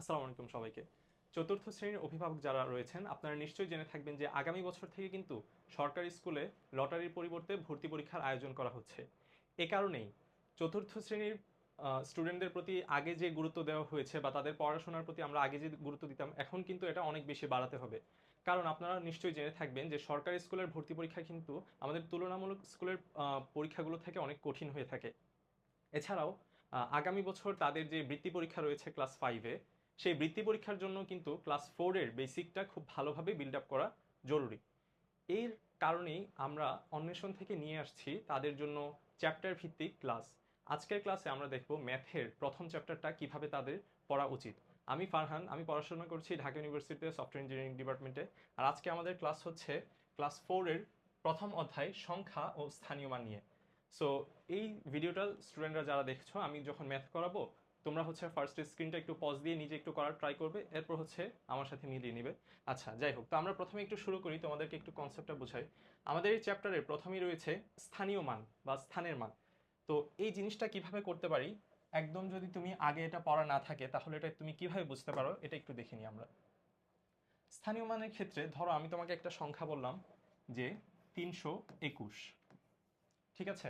আসসালামু আলাইকুম সবাইকে। চতুর্থ শ্রেণীর অভিভাবক যারা রয়েছেন আপনারা নিশ্চয়ই জেনে থাকবেন যে আগামী বছর থেকে কিন্তু সরকারি স্কুলে লটারির পরিবর্তে ভর্তি পরীক্ষার আয়োজন করা হচ্ছে। এ কারণেই চতুর্থ শ্রেণীর স্টুডেন্টদের প্রতি আগে যে গুরুত্ব দেওয়া হয়েছে বা তাদের পড়াশোনার প্রতি আমরা আগে যে গুরুত্ব দিতাম এখন কিন্তু এটা অনেক বেশি বাড়াতে হবে। কারণ আপনারা নিশ্চয়ই জেনে থাকবেন যে সরকারি স্কুলের ভর্তি পরীক্ষা কিন্তু আমাদের তুলনামূলক স্কুলের পরীক্ষাগুলো থেকে অনেক কঠিন হয়ে থাকে। এছাড়াও আগামী বছর তাদের যে বৃত্তি পরীক্ষা রয়েছে ক্লাস 5-এ, সেই বৃত্তি পরীক্ষার জন্য কিন্তু ক্লাস 4-এর বেসিকটা খুব ভালোভাবে বিল্ড আপ করা জরুরি। এর কারণেই আমরা অন্বেষণ থেকে নিয়ে আসছি তাদের জন্য চ্যাপ্টার ভিত্তিক ক্লাস। আজকের ক্লাসে আমরা দেখব ম্যাথের প্রথম চ্যাপ্টারটা কিভাবে তাদের পড়া উচিত। আমি ফারহান, আমি পড়াশোনা করছি ঢাকা ইউনিভার্সিটিতে সফটওয়্যার ইঞ্জিনিয়ারিং ডিপার্টমেন্টে। আর আজকে আমাদের ক্লাস হচ্ছে ক্লাস 4-এর প্রথম অধ্যায় সংখ্যা ও স্থানীয় মান নিয়ে। সো এই ভিডিওটা স্টুডেন্টরা যারা দেখছো, আমি যখন ম্যাথ করাবো তোমরা হচ্ছে ফার্স্ট স্ক্রিনটা একটু পজ দিয়ে নিজে একটু করার ট্রাই করবে, এরপর হচ্ছে আমার সাথে মিলিয়ে নিবে। আচ্ছা, যাই হোক, তো আমরা প্রথমে একটু শুরু করি, তোমাদেরকে একটু কনসেপ্টটা বোঝাই। আমাদের এই চ্যাপ্টারের প্রথমেই রয়েছে স্থানীয় মান বা স্থানের মান। তো এই জিনিসটা কিভাবে করতে পারি, একদম যদি তুমি আগে এটা পড়া না থাকে তাহলে এটা তুমি কিভাবে বুঝতে পারো এটা একটু দেখে নিই আমরা। স্থানীয় মানের ক্ষেত্রে ধরো আমি তোমাকে একটা সংখ্যা বললাম যে 321, ঠিক আছে?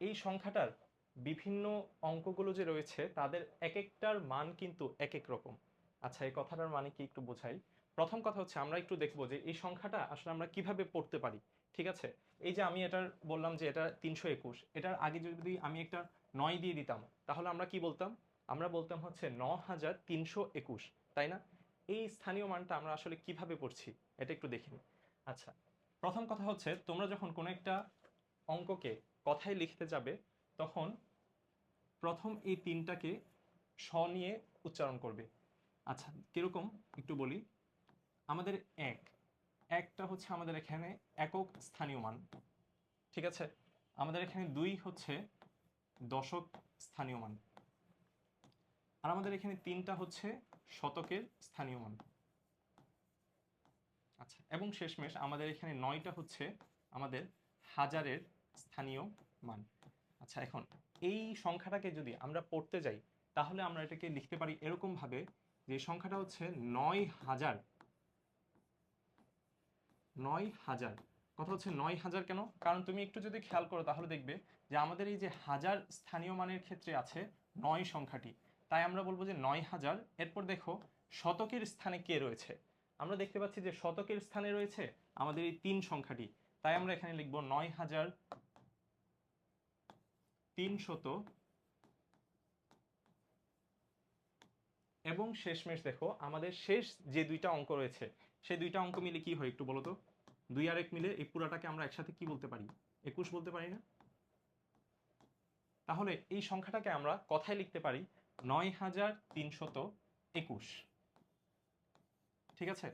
এই সংখ্যাটার বিভিন্ন অঙ্কগুলো যে রয়েছে তাদের এক একটার মান কিন্তু এক এক রকম। আচ্ছা, এই কথাটার মানে কি একটু বোঝাই। প্রথম কথা হচ্ছে আমরা একটু দেখবো যে এই সংখ্যাটা আসলে আমরা কিভাবে পড়তে পারি। ঠিক আছে, এই যে আমি এটার বললাম যে এটা 321, এটার আগে যদি আমি একটা 9 দিয়ে দিতাম তাহলে আমরা কি বলতাম? আমরা বলতাম হচ্ছে 9321, তাই না? এই স্থানীয় মানটা আমরা আসলে কিভাবে পড়ছি এটা একটু দেখে নিই। আচ্ছা, প্রথম কথা হচ্ছে তোমরা যখন কোনো একটা অঙ্ককে কথায় লিখতে যাবে তখন প্রথম এই তিনটাকে স নিয়ে উচ্চারণ করবে। আচ্ছা, কিরকম একটু বলি। আমাদের এক, একটা হচ্ছে আমাদের এখানে একক স্থানীয় মান, ঠিক আছে? আমাদের এখানে দুই হচ্ছে দশক স্থানীয় মান, আর আমাদের এখানে তিনটা হচ্ছে শতকের স্থানীয় মান। আচ্ছা, এবং শেষমেশ আমাদের এখানে নয়টা হচ্ছে আমাদের হাজারের স্থানীয় মান। আচ্ছা, এখন এই সংখ্যাটাকে যদি আমরা পড়তে যাই তাহলে আমরা এটাকে লিখতে পারি এরকম ভাবে যে সংখ্যাটা হচ্ছে 9000। 9000, কথা হচ্ছে 9000 কেন? কারণ তুমি একটু যদি খেয়াল করো তাহলে দেখবে যে আমাদের এই যে হাজার স্থানীয় মানের ক্ষেত্রে আছে 9 সংখ্যাটি, তাই আমরা বলবো যে 9000। এরপর দেখো শতকের স্থানে কে রয়েছে, আমরা দেখতে পাচ্ছি যে শতকের স্থানে রয়েছে আমাদের এই 3 সংখ্যাটি, তাই আমরা এখানে লিখবো 9300। এবং শেষমেশ দেখো আমাদের শেষ যে দুইটা অঙ্ক রয়েছে সেই দুইটা অঙ্ক মিলে কি হয় একটু বলো তো? 2 আর 1 মিলে এই পুরাটাকে আমরা একসাথে কি বলতে পারি? 21 বলতে পারি না? তাহলে এই সংখ্যাটাকে আমরা কথায় লিখতে পারি 9321, ঠিক আছে?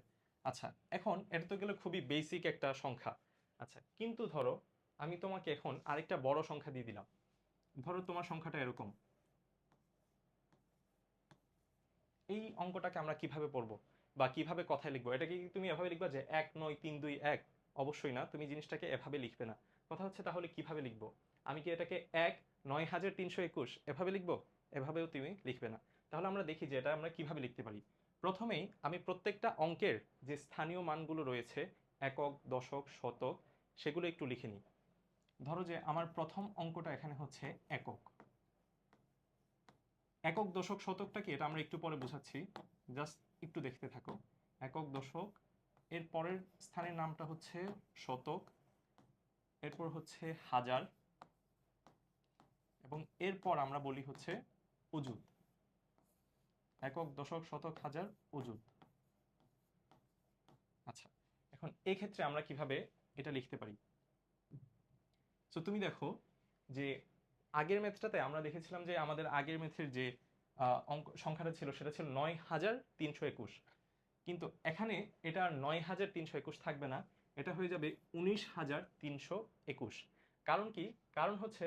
আচ্ছা, এখন এটা তো গেলে খুবই বেসিক একটা সংখ্যা। আচ্ছা, কিন্তু ধরো আমি তোমাকে এখন আরেকটা বড় সংখ্যা দিয়ে দিলাম। ধরো তোমার সংখ্যাটা এরকম। এই অঙ্কটাকে আমরা কিভাবে পড়বো বা কিভাবে কথায় লিখবো? এটাকে কি তুমি এভাবে লিখবা যে 19321? অবশ্যই না, তুমি জিনিসটাকে এভাবে লিখবে না। কথা হচ্ছে তাহলে কিভাবে লিখবো? আমি কি এটাকে 19321 এভাবে লিখবো? এভাবেও তুমি লিখবে না। তাহলে আমরা দেখি যে এটা আমরা কিভাবে লিখতে পারি। প্রথমেই আমি প্রত্যেকটা অঙ্কের যে স্থানীয় মানগুলো রয়েছে, একক, দশক, শতক, সেগুলো একটু লিখে নিই। ধরো যে আমার প্রথম অঙ্কটা এখানে হচ্ছে একক। একক, দশক, শতকটা কি এটা আমরা একটু পরে বোঝাচ্ছি, জাস্ট একটু দেখতে থাকো। একক, দশক, এর পরের স্থানের নামটা হচ্ছে শতক, এরপর হচ্ছে হাজার, এবং এরপর আমরা বলি হচ্ছে অযুত। একক, দশক, শতক, হাজার, অযুত। আচ্ছা, এখন এই ক্ষেত্রে আমরা কিভাবে এটা লিখতে পারি? সো তুমি দেখো যে আগের ম্যাথটাতে আমরা দেখেছিলাম যে আমাদের আগের ম্যাথের যে অঙ্ক সংখ্যাটা ছিল সেটা ছিল 9321, কিন্তু এখানে এটা আর 9321 থাকবে না, এটা হয়ে যাবে 19321। কারণ কি? কারণ হচ্ছে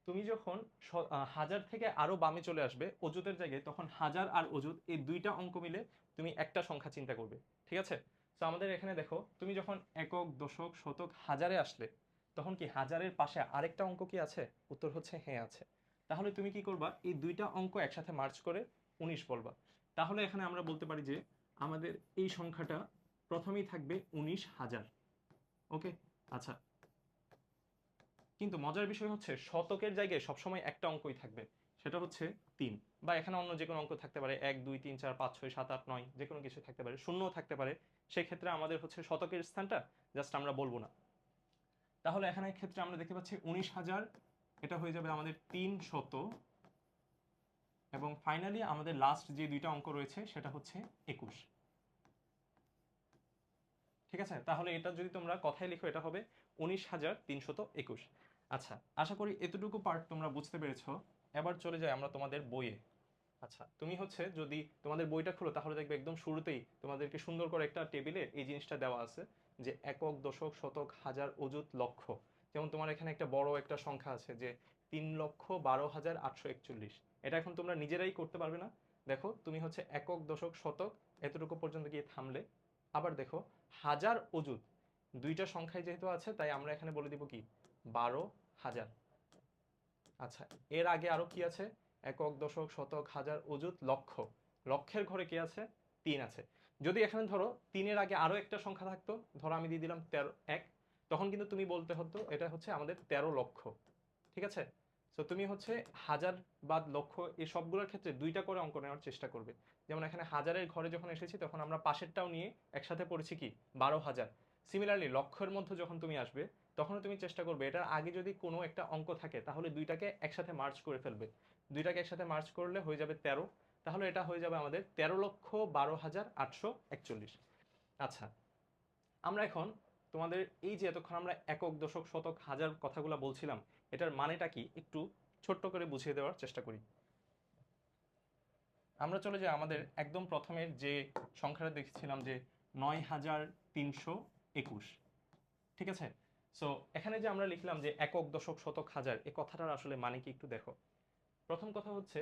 তুমি যখন হাজার থেকে আরো বামে চলে আসবে অযুতের জায়গায়, তখন হাজার আর অযুত এই দুইটা অঙ্ক মিলে তুমি একটা সংখ্যা চিন্তা করবে, ঠিক আছে? তো আমাদের এখানে দেখো তুমি যখন একক, দশক, শতক, হাজারে আসলে তখন কি হাজারের পাশে আরেকটা অঙ্ক কি আছে? উত্তর হচ্ছে হ্যাঁ আছে। তাহলে তুমি কি করবা? এই দুইটা অঙ্ক একসাথে মার্চ করে 19 বলবা। তাহলে এখানে আমরা বলতে পারি যে আমাদের এই সংখ্যাটা প্রথমেই থাকবে 19,000। ওকে, আচ্ছা, কিন্তু মজার বিষয় হচ্ছে শতকের জায়গায় সবসময় একটা অঙ্কই থাকবে, সেটা হচ্ছে 3। বা এখানে অন্য যে কোনো অঙ্ক থাকতে পারে, 1 2 3 4 5 6 7 8 9, যে কোনো কিছু থাকতে পারে, শূন্যও থাকতে পারে। সেক্ষেত্রে আমাদের হচ্ছে শতকের স্থানটা জাস্ট আমরা বলবো না। তাহলে এখানে ক্ষেত্রে আমরা দেখতে পাচ্ছি 19,000, এটা হয়ে যাবে আমাদের 300। এবং ফাইনালি আমাদের লাস্ট যে দুইটা অঙ্ক রয়েছে সেটা হচ্ছে 21। ঠিক আছে, তাহলে এটা যদি তোমরা কথায় লিখো এটা হবে 19,321। আচ্ছা, আশা করি এতটুকু পার্ট তোমরা বুঝতে পেরেছো। এবার চলে যাই আমরা তোমাদের বইয়ে। আচ্ছা, তুমি হচ্ছে যদি তোমাদের বইটা খুলো তাহলে দেখবে একদম শুরুতেই তোমাদেরকে সুন্দর করে একটা টেবিলে এই জিনিসটা দেওয়া আছে যে একক, দশক, শতক, হাজার, অযুত, লক্ষ। যেমন তোমার এখানে একটা বড় একটা সংখ্যা আছে যে 3,12,841। এটা এখন তোমরা নিজেরাই করতে পারবে না। দেখো তুমি হচ্ছে একক, দশক, শতক এতটুকু পর্যন্ত গিয়ে থামলে। আবার দেখো হাজার, অযুত দুইটা সংখ্যায় যেহেতু আছে তাই আমরা এখানে বলে দিব কি 12,000। আচ্ছা, এর আগে আরো কি আছে? একক, দশক, শতক, হাজার, অযুত, লক্ষ। লক্ষের ঘরে কি আছে? 3 আছে। যদি এখানে ধরো 3-এর আগে আরো একটা সংখ্যা থাকতো, ধরো আমি দিয়ে দিলাম 13 1, তখন কিন্তু তুমি বলতে হতো এটা হচ্ছে আমাদের 13 লক্ষ। ঠিক আছে, তো তুমি হচ্ছে হাজার বা লক্ষ এই সবগুলোর ক্ষেত্রে দুইটা করে অঙ্ক নেওয়ার চেষ্টা করবে। যেমন এখানে হাজারের ঘরে যখন এসেছি তখন আমরা পাশেরটাও নিয়ে একসাথে পড়েছি কি 12,000। সিমিলারলি লক্ষের মধ্যে যখন তুমি আসবে তখনও তুমি চেষ্টা করবে এটার আগে যদি কোনো একটা অঙ্ক থাকে তাহলে দুইটাকে একসাথে মার্জ করে ফেলবে। দুইটাকে একসাথে মার্জ করলে হয়ে যাবে 13। তাহলে এটা হয়ে যাবে আমাদের 13,12,841। আচ্ছা, আমরা এখন তোমাদের এই যে এতক্ষণ আমরা একক, দশক, শতক, হাজার কথাগুলো বলছিলাম, এটার মানেটা কি একটু ছোট্ট করে বুঝিয়ে দেওয়ার চেষ্টা করি। আমরা চলে যাই আমাদের একদম প্রথমের যে সংখ্যাটা দেখছিলাম যে 9,321। ঠিক আছে, সো এখানে যে আমরা লিখলাম যে একক, দশক, শতক, হাজার, এই কথাটার আসলে মানে কি একটু দেখো। প্রথম কথা হচ্ছে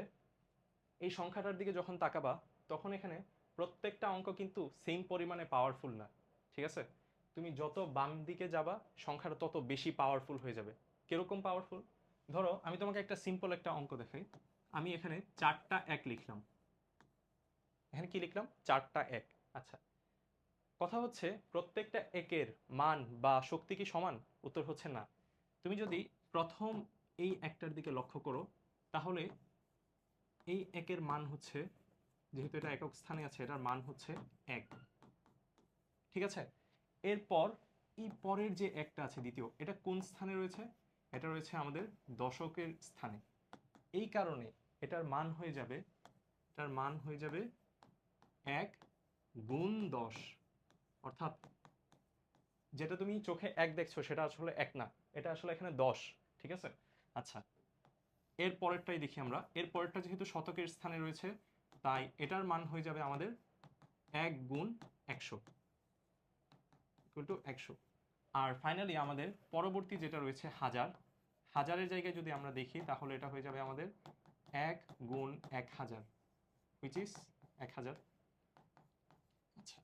এই সংখ্যাটার দিকে যখন তাকাবা তখন এখানে প্রত্যেকটা অঙ্ক কিন্তু সেম পরিমাণে পাওয়ারফুল না। ঠিক আছে, তুমি যত বাম দিকে যাবা সংখ্যাটা তত বেশি পাওয়ারফুল হয়ে যাবে। কিরকম পাওয়ারফুল? ধরো আমি তোমাকে একটা সিম্পল একটা অঙ্ক দেখাই। আমি এখানে 4টা 1 লিখলাম। এখানে কি লিখলাম? 4টা 1। আচ্ছা, কথা হচ্ছে প্রত্যেকটা একের মান বা শক্তি কি সমান? উত্তর হচ্ছে না। তুমি যদি প্রথম এই একটার দিকে লক্ষ্য করো তাহলে এই একের মান হচ্ছে, যেহেতু এটা একক স্থানে আছে, এটার মান হচ্ছে 1। ঠিক আছে, এরপর এই পরের যে একটা আছে দ্বিতীয়, এটা কোন স্থানে রয়েছে? এটা রয়েছে আমাদের দশকের স্থানে। এই কারণে এটার মান হয়ে যাবে, এটার মান হয়ে যাবে 1 গুণ 10। অর্থাৎ যেটা তুমি চোখে 1 দেখছো সেটা আসলে 1 না, এটা আসলে এখানে 10। ঠিক আছে, আচ্ছা, এর পরেরটাই দেখি আমরা। এর পরেরটা যেহেতু শতকের স্থানে রয়েছে তাই এটার মান হয়ে যাবে আমাদের 1 গুণ 100 ইকুয়াল টু 100। আর ফাইনালি আমাদের পরবর্তী যেটা রয়েছে হাজার, হাজারের জায়গায় যদি আমরা দেখি তাহলে এটা হয়ে যাবে আমাদের 1 গুণ 1000 হুইচ ইজ 1000। আচ্ছা,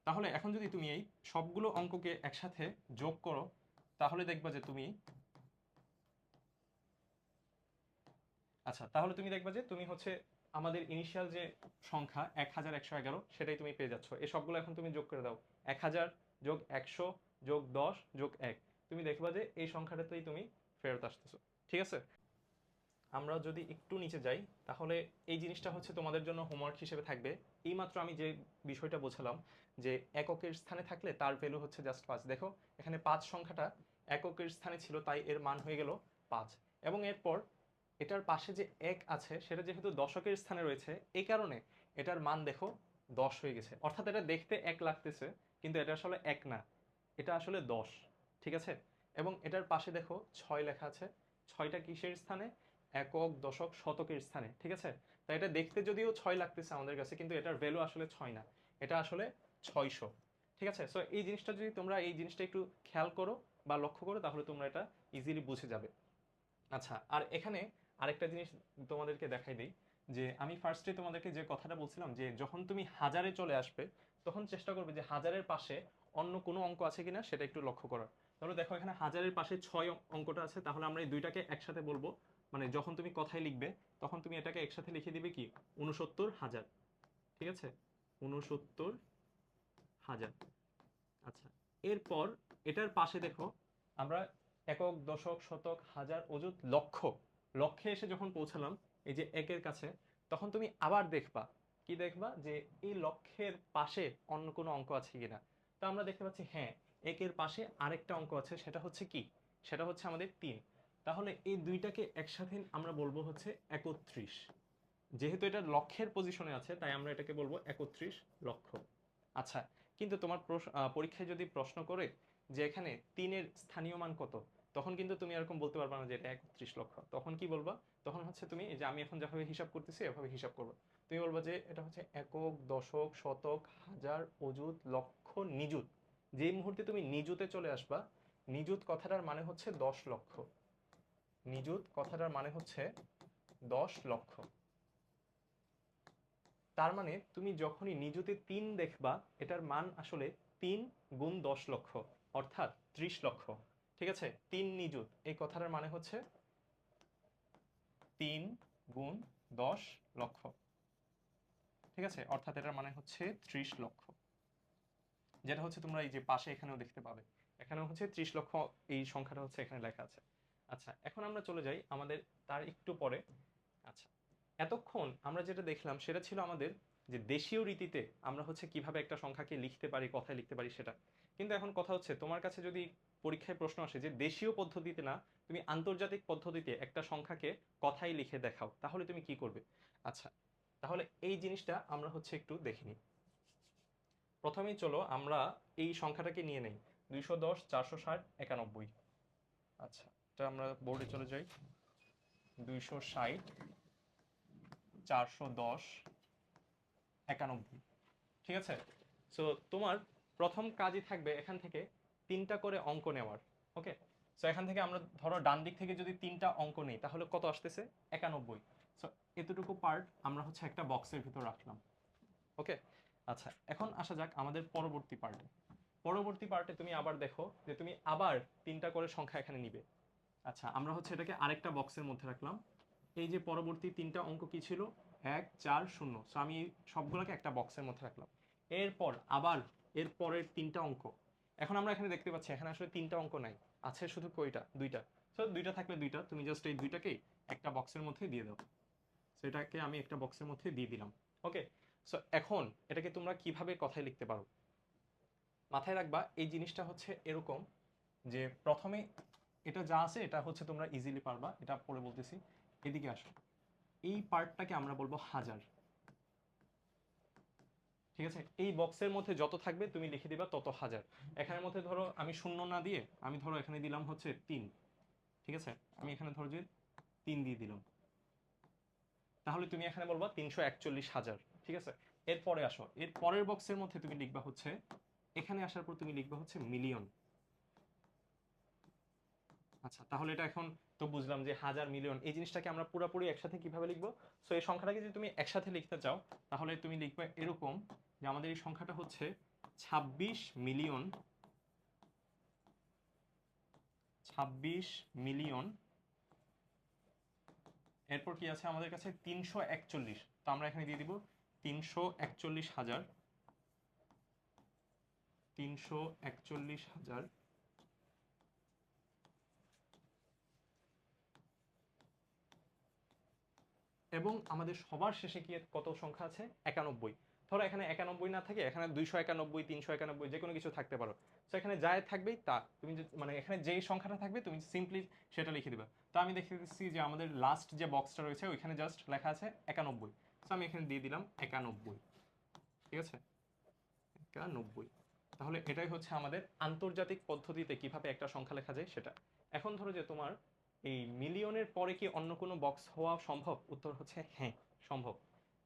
তাহলে এখন যদি তুমি এই সবগুলো অঙ্ককে একসাথে যোগ করো তাহলে দেখবা যে তুমি, আচ্ছা তাহলে তুমি দেখবা যে তুমি হচ্ছে আমাদের ইনিশিয়াল যে সংখ্যা 1111 সেটাই তুমি পেয়ে যাচ্ছ। এই সবগুলো এখন তুমি যোগ করে দাও, 1000 যোগ 100 যোগ 10 যোগ 1, তুমি দেখবা যে এই সংখ্যাটাতেই তুমি ফেরত আসতেছো। ঠিক আছে, আমরা যদি একটু নিচে যাই তাহলে এই জিনিসটা হচ্ছে তোমাদের জন্য হোমওয়ার্ক হিসেবে থাকবে। এইমাত্র আমি যে বিষয়টা বোঝালাম যে এককের স্থানে থাকলে তার ভ্যালু হচ্ছে জাস্ট 5। দেখো এখানে 5 সংখ্যাটা এককের স্থানে ছিল তাই এর মান হয়ে গেল 5। এবং এরপর এটার পাশে যে 1 আছে সেটা যেহেতু দশকের স্থানে রয়েছে এই কারণে এটার মান দেখো 10 হয়ে গেছে। অর্থাৎ এটা দেখতে 1 লাগতেছে কিন্তু এটা আসলে 1 না, এটা আসলে 10। ঠিক আছে, এবং এটার পাশে দেখো 6 লেখা আছে। 6টা কিসের স্থানে? একক, দশক, শতকের স্থানে। ঠিক আছে, তাই এটা দেখতে যদিও 6 লাগতেছে আমাদের কাছে কিন্তু এটার ভ্যালু আসলে 6 না, এটা আসলে 600। ঠিক আছে, সো এই জিনিসটা যদি তোমরা এই জিনিসটা একটু খেয়াল করো বা লক্ষ্য করো তাহলে তোমরা এটা ইজিলি বুঝে যাবে। আচ্ছা, আর এখানে আরেকটা জিনিস তোমাদেরকে দেখাই দিই যে আমি ফার্স্টে তোমাদেরকে যে কথাটা বলছিলাম যে যখন তুমি হাজারে চলে আসবে তখন চেষ্টা করবে যে হাজারের পাশে অন্য কোনো অঙ্ক আছে কিনা সেটা একটু লক্ষ্য করার। তাহলে দেখো এখানে হাজারের পাশে 6 অঙ্কটা আছে, তাহলে আমরা এই দুইটাকে একসাথে বলবো। মানে যখন তুমি কথায় লিখবে তখন তুমি এটাকে একসাথে লিখে দিবে কি 69,000। ঠিক আছে, 69,000। আচ্ছা, এরপর এটার পাশে দেখো আমরা একক, দশক, শতক, হাজার, অযুত, লক্ষ, লক্ষে এসে যখন পৌঁছালাম এই যে একের কাছে, তখন তুমি আবার দেখবা, কি দেখবা যে এই লক্ষের পাশে অন্য কোনো অঙ্ক আছে কিনা। তো আমরা দেখতে পাচ্ছি হ্যাঁ, একের পাশে আরেকটা অঙ্ক আছে, সেটা হচ্ছে কি, সেটা হচ্ছে আমাদের 3। তাহলে এই দুইটাকে একসাথে আমরা বলবো হচ্ছে 31। যেহেতু এটা লক্ষের পজিশনে আছে তাই আমরা এটাকে বলবো 31 লক্ষ। আচ্ছা, কিন্তু তোমার পরীক্ষায় যদি প্রশ্ন করে যে এখানে 3-এর স্থানীয় মান কত, তখন কিন্তু তুমি এরকম বলতে পারবে না যে এটা 31 লক্ষ। তখন কি বলবা, তখন হচ্ছে তুমি এই যে আমি এখন যেভাবে হিসাব করতেছি এভাবে হিসাব করবে। তুমি বলবা যে এটা হচ্ছে একক, দশক, শতক, হাজার, অযুত, লক্ষ, নিযুত। যেই মুহূর্তে তুমি নিযুতে চলে আসবা, নিযুত কথাটার মানে হচ্ছে 10 লক্ষ। নিযুত কথাটার মানে হচ্ছে 10 লক্ষ। তার মানে তুমি যখনই নিযুতে 3 দেখবা, এটার মান আসলে 3 গুণ 10 লক্ষ, অর্থাৎ 30 লক্ষ। ঠিক আছে, 3 নিযুত এই কথাটার মানে হচ্ছে 3 গুণ 10 লক্ষ। ঠিক আছে, অর্থাৎ এটার মানে হচ্ছে 30 লক্ষ, যেটা হচ্ছে তোমরা এই যে পাশে এখানেও দেখতে পাবে, এখানেও হচ্ছে 30 লক্ষ, এই সংখ্যাটা হচ্ছে এখানে লেখা আছে। আচ্ছা, এখন আমরা চলে যাই আমাদের তার একটু পরে। আচ্ছা, এতক্ষণ আমরা যেটা দেখলাম সেটা ছিল আমাদের যে দেশীয় রীতিতে আমরা হচ্ছে কিভাবে একটা সংখ্যাকে লিখতে পারি, কথায় লিখতে পারি সেটা। কিন্তু এখন কথা হচ্ছে তোমার কাছে যদি পরীক্ষায় প্রশ্ন আসে যে দেশীয় পদ্ধতিতে না, তুমি আন্তর্জাতিক পদ্ধতিতে একটা সংখ্যাকে কথায় লিখে দেখাও, তাহলে তুমি কি করবে? আচ্ছা, তাহলে এই জিনিসটা আমরা হচ্ছে একটু দেখে নিই। প্রথমেই চলো আমরা এই সংখ্যাটাকে নিয়ে নেই, 210, 460, 91। আচ্ছা, এটা আমরা বোর্ডে চলে যাই। 260, 410, 91। ঠিক আছে, সো তোমার প্রথম কাজই থাকবে এখান থেকে 3টা করে অঙ্ক নেওয়ার। ওকে, সো এখান থেকে আমরা ধরো ডান দিক থেকে যদি 3টা অঙ্ক নেই তাহলে কত আসতেছে? 91। সো এতটুকু পার্ট আমরা হচ্ছে একটা বক্সের ভিতর রাখলাম। ওকে, আচ্ছা, এখন আসা যাক আমাদের পরবর্তী পার্টে। পরবর্তী পার্টে তুমি আবার দেখো যে তুমি আবার 3টা করে সংখ্যা এখানে নিবে। আচ্ছা, আমরা হচ্ছে এটাকে আরেকটা বক্সের মধ্যে রাখলাম। এই যে পরবর্তী 3টা অঙ্ক কি ছিল? 1, 4, 0। সো আমি সবগুলোকে একটা বক্সের মধ্যে রাখলাম। এরপর আবার এর পরের 3টা অঙ্ক, এখন আমরা এখানে দেখতে পাচ্ছি এখানে আসলে 3টা অঙ্ক নাই, আছে শুধু কয়টা? 2টা। সো 2টা থাকলে 2টা, তুমি জাস্ট এই 2টাকেই একটা বক্সের মধ্যে দিয়ে দাও। সেটাকে আমি একটা বক্সের মধ্যে দিয়ে দিলাম। ওকে, সো এখন এটাকে তোমরা কিভাবে কথায় লিখতে পারো? মাথায় রাখবা এই জিনিসটা হচ্ছে এরকম যে প্রথমে এটা যা আছে এটা হচ্ছে তোমরা ইজিলি পারবা, এটা পরে বলতেছি। এদিকে আসো, এই পার্টটাকে আমরা বলবো হাজার। ঠিক আছে, এই বক্সের মধ্যে যত থাকবে তুমি লিখে দিবা তত হাজার। এখানের মধ্যে ধরো আমি শূন্য না দিয়ে আমি ধরো এখানে দিলাম হচ্ছে 3। ঠিক আছে, আমি এখানে ধরো যে 3 দিয়ে দিলাম, তাহলে তুমি এখানে বলবা 341,000। ঠিক আছে, এরপরে আসো, এর পরের বক্সের মধ্যে তুমি লিখবা হচ্ছে, এখানে আসার পর তুমি লিখবা হচ্ছে মিলিয়ন। আচ্ছা, তাহলে এটা এখন তো বুঝলাম যে হাজার, মিলিয়ন এই জিনিসটাকে আমরা পুরোপুরি একসাথে কিভাবে লিখবো। সো এই সংখ্যাটাকে যদি তুমি একসাথে লিখতে চাও তাহলে তুমি লিখবে এরকম যে আমাদের এই সংখ্যাটা হচ্ছে 26 মিলিয়ন, 26 মিলিয়ন। এরপর কি আছে আমাদের কাছে? 341। তো আমরা এখানে দিয়ে দিব 341,000, 341,000। এবং আমাদের সবার শেষে কি কত সংখ্যা আছে? 91। ধরো এখানে 91 না থাকে, এখানে 291, 391 যে কোনো কিছু থাকতে পারো। তো এখানে যাই থাকবেই তা তুমি মানে এখানে যেই সংখ্যাটা থাকবে তুমি সিম্পলি সেটা লিখে দিবা। তো আমি দেখতেছি যে আমাদের লাস্ট যে বক্সটা রয়েছে ওইখানে জাস্ট লেখা আছে 91। তো আমি এখানে দিয়ে দিলাম 91। ঠিক আছে, 91। তাহলে এটাই হচ্ছে আমাদের আন্তর্জাতিক পদ্ধতিতে কিভাবে একটা সংখ্যা লেখা যায় সেটা। এখন ধরো যে তোমার এই মিলিয়নের পরে কি অন্য কোনো বক্স হওয়া সম্ভব? উত্তর হচ্ছে হ্যাঁ, সম্ভব।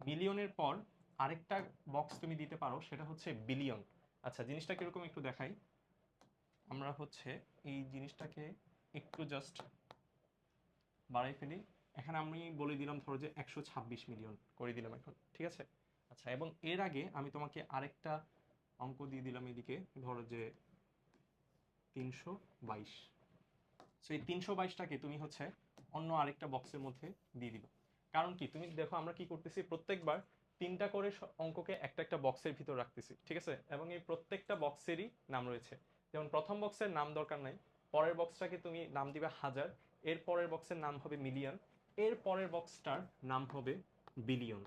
মিলিয়নের পর আরেকটা বক্স তুমি দিতে পারো, সেটা হচ্ছে বিলিয়ন। আচ্ছা, জিনিসটা কিরকম একটু দেখাই। আমরা হচ্ছে এই জিনিসটাকে একটু জাস্ট বাড়াই ফেলি। এখানে আমি বলে দিলাম ধরো যে 126 মিলিয়ন করে দিলাম এখন। ঠিক আছে, আচ্ছা, এবং এর আগে আমি তোমাকে আরেকটা অঙ্ক দিয়ে দিলাম এদিকে, ধরো যে 322। সো এই 322টাকে তুমি হচ্ছে অন্য আরেকটা বক্সের মধ্যে দিয়ে দিবা। কারণ কি, তুমি দেখো আমরা কি করতেছি প্রত্যেকবার 3টা করে অঙ্ককে একটা একটা বক্সের ভিতর রাখতেছি, ঠিক আছে? এবং এই প্রত্যেকটা বক্সেরই নাম রয়েছে। যেমন প্রথম বক্সের নাম দরকার নাই, পরের বক্সটাকে তুমি নাম দিবে হাজার, এর পরের বক্সের নাম হবে মিলিয়ন, এর পরের বক্সটার নাম হবে বিলিয়ন,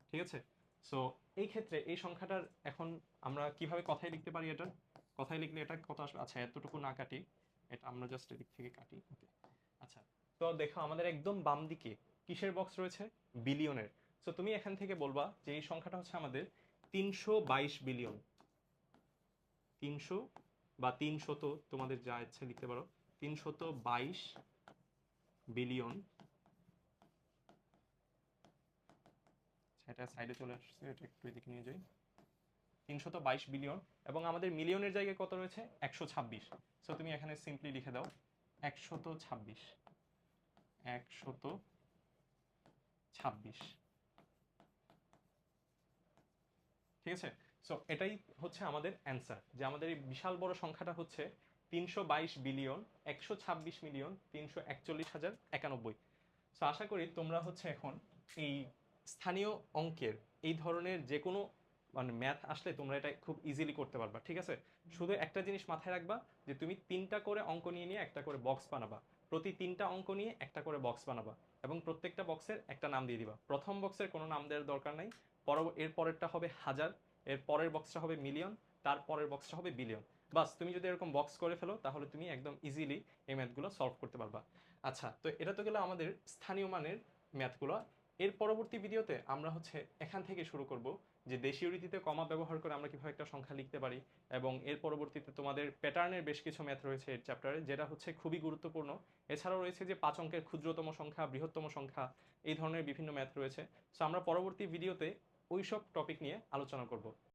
ঠিক আছে? সো এই ক্ষেত্রে এই সংখ্যাটার এখন আমরা কিভাবে কথায় লিখতে পারি? এটার কথায় লিখলে এটা কত আসবে? আচ্ছা, এতটুকু না কাটি, এটা আমরা জাস্ট এদিক থেকে কাটি, ওকে। আচ্ছা, তো দেখো আমাদের একদম বাম দিকে কিসের বক্স রয়েছে? বিলিয়নের। সো তুমি এখান থেকে বলবা যে এই সংখ্যাটা হচ্ছে আমাদের 322 বিলিয়ন। 300 বা 300, তোমাদের যা ইচ্ছে লিখতে পারো, 322 বিলিয়ন। এটা সাইডে চলে আসছে, এটা একটু এদিকে নিয়ে যাই। 322 বিলিয়ন, এবং আমাদের মিলিয়নের জায়গায় কত রয়েছে? 126। সো তুমি এখানে সিম্পলি লিখে দাও 126, 126, ঠিক আছে? সো এটাই হচ্ছে আমাদের অ্যান্সার, যে আমাদের এই বিশাল বড় সংখ্যাটা হচ্ছে 322 বিলিয়ন 126 মিলিয়ন 341,091। সো আশা করি তোমরা হচ্ছে এখন এই স্থানীয় অঙ্কের এই ধরনের যে কোনো মানে ম্যাথ আসলে তোমরা এটা খুব ইজিলি করতে পারবা, ঠিক আছে? শুধু একটা জিনিস মাথায় রাখবা, যে তুমি 3টা করে অঙ্ক নিয়ে নিয়ে একটা করে বক্স বানাবা, প্রতি 3টা অঙ্ক নিয়ে একটা করে বক্স বানাবা, এবং প্রত্যেকটা বক্সের একটা নাম দিয়ে দিবা। প্রথম বক্সের কোনো নাম দেওয়ার দরকার নাই, এর পরেরটা হবে হাজার, এর পরের বক্সটা হবে মিলিয়ন, তার পরের বক্সটা হবে বিলিয়ন। বাস, তুমি যদি এরকম বক্স করে ফেলো তাহলে তুমি একদম ইজিলি এই ম্যাথগুলো সলভ করতে পারবা। আচ্ছা, তো এটা তো গেল আমাদের স্থানীয় মানের ম্যাথগুলো। এর পরবর্তী ভিডিওতে আমরা হচ্ছে এখান থেকে শুরু করব, যে দেশীয় রীতিতে কমা ব্যবহার করে আমরা কিভাবে একটা সংখ্যা লিখতে পারি, এবং এর পরবর্তীতে তোমাদের প্যাটার্নের বেশ কিছু ম্যাথ রয়েছে এর চ্যাপ্টারে, যেটা হচ্ছে খুবই গুরুত্বপূর্ণ। এছাড়াও রয়েছে যে 5 অঙ্কের ক্ষুদ্রতম সংখ্যা, বৃহত্তম সংখ্যা, এই ধরনের বিভিন্ন ম্যাথ রয়েছে। সো আমরা পরবর্তী ভিডিওতে ওইসব টপিক নিয়ে আলোচনা করব।